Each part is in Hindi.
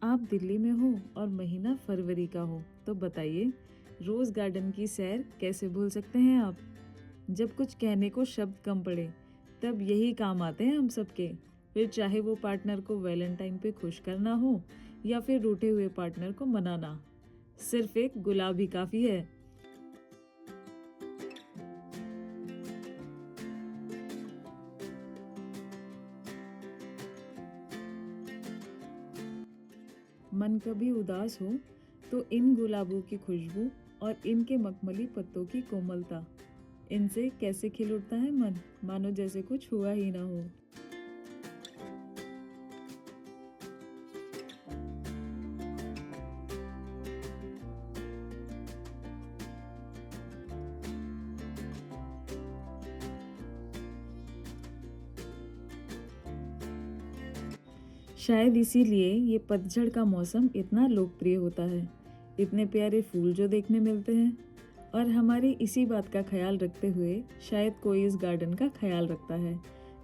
आप दिल्ली में हो और महीना फरवरी का हो, तो बताइए रोज गार्डन की सैर कैसे भूल सकते हैं आप। जब कुछ कहने को शब्द कम पड़े, तब यही काम आते हैं हम सबके। फिर चाहे वो पार्टनर को वैलेंटाइन पे खुश करना हो या फिर रूठे हुए पार्टनर को मनाना, सिर्फ एक गुलाब ही काफी है। मन कभी उदास हो तो इन गुलाबों की खुशबू और इनके मखमली पत्तों की कोमलता, इनसे कैसे खिल उठता है मन, मानो जैसे कुछ हुआ ही ना हो। शायद इसीलिए ये पतझड़ का मौसम इतना लोकप्रिय होता है। इतने प्यारे फूल जो देखने मिलते हैं। और हमारी इसी बात का ख्याल रखते हुए शायद कोई इस गार्डन का ख्याल रखता है,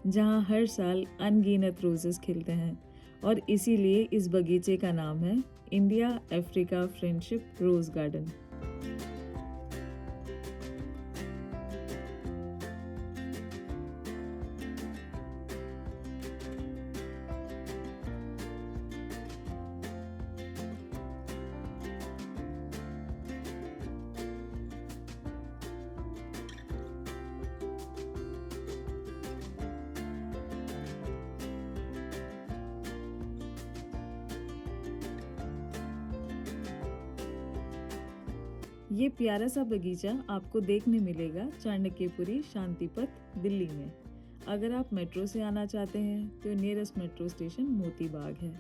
जहाँ हर साल अनगिनत रोजेस खिलते हैं। और इसीलिए इस बगीचे का नाम है India Africa friendship rose garden. ये प्यारा सा बगीचा आपको देखने मिलेगा चाणक्यपुरी शांतिपथ, दिल्ली में। अगर आप मेट्रो से आना चाहते हैं तो nearest metro station Moti Bagh है।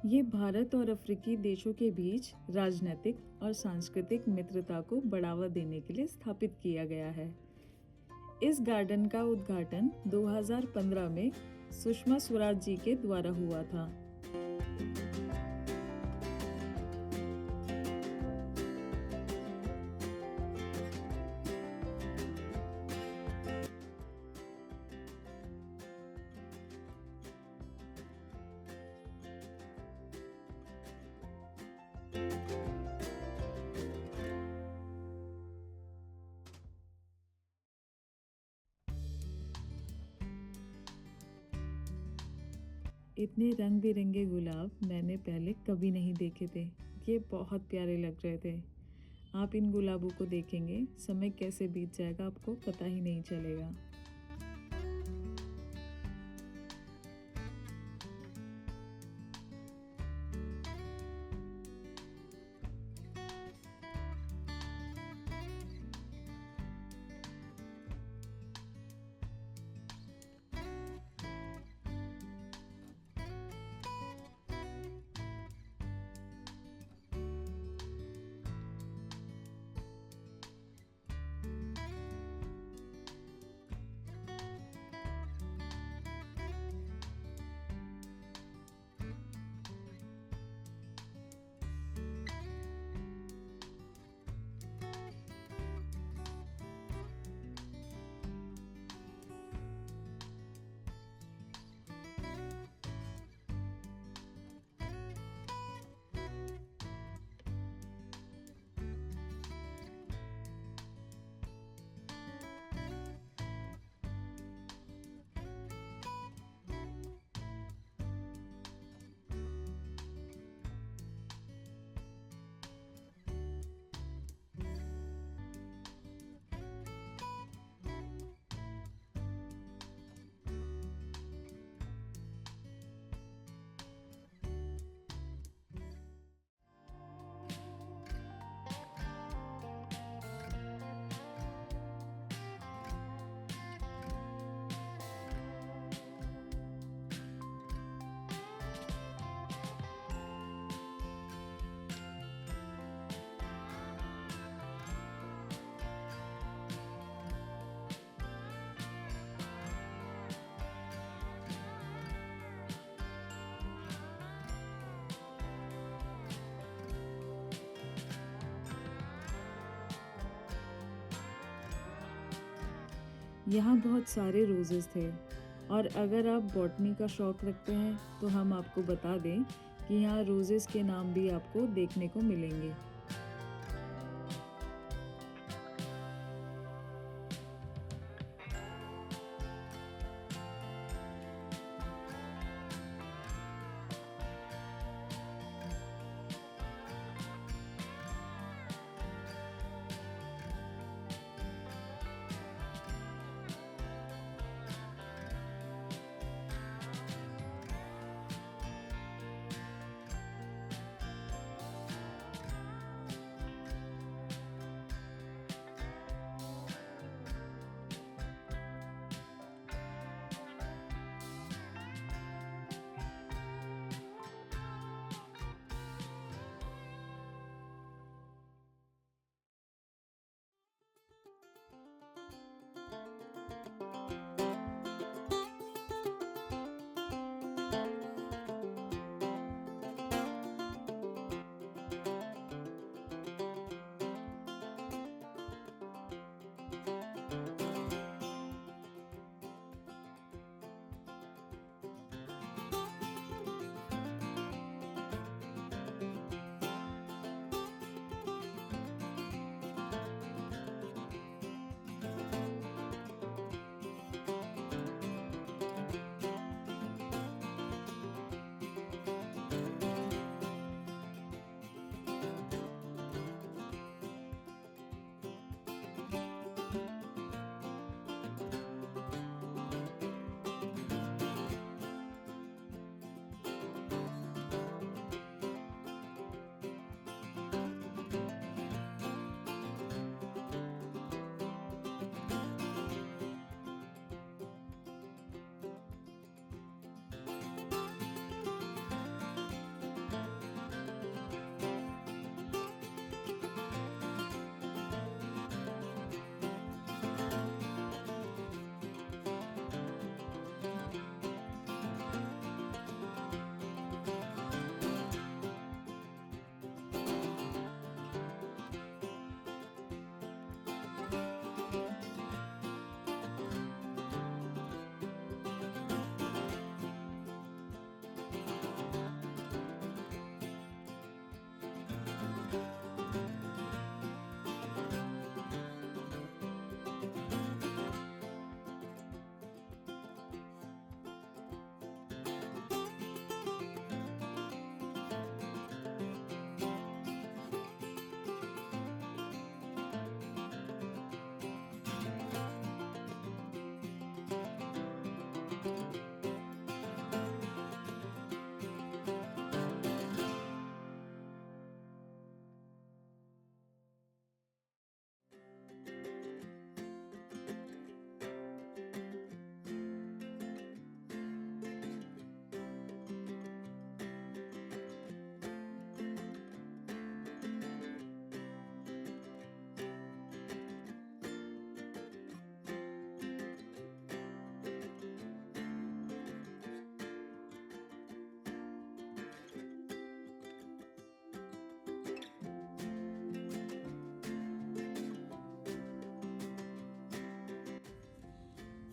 ये भारत और अफ्रीकी देशों के बीच राजनीतिक और सांस्कृतिक मित्रता को बढ़ावा देने के लिए स्थापित किया गया है। इस गार्डन का उद्घाटन 2015 में सुषमा स्वराज जी के द्वारा हुआ था। इतने रंग बिरंगे गुलाब मैंने पहले कभी नहीं देखे थे। ये बहुत प्यारे लग रहे थे। आप इन गुलाबों को देखेंगे, समय कैसे बीत जाएगा आपको पता ही नहीं चलेगा। यहाँ बहुत सारे रोजेस थे और अगर आप बॉटनी का शौक रखते हैं तो हम आपको बता दें कि यहाँ रोजेस के नाम भी आपको देखने को मिलेंगे।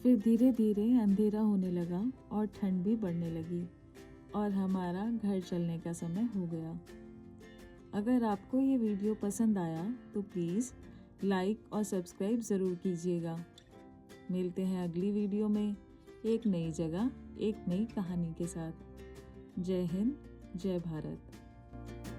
फिर धीरे धीरे अंधेरा होने लगा और ठंड भी बढ़ने लगी और हमारा घर चलने का समय हो गया। अगर आपको ये वीडियो पसंद आया तो प्लीज़ लाइक और सब्सक्राइब ज़रूर कीजिएगा। मिलते हैं अगली वीडियो में एक नई जगह, एक नई कहानी के साथ। जय हिंद, जय भारत।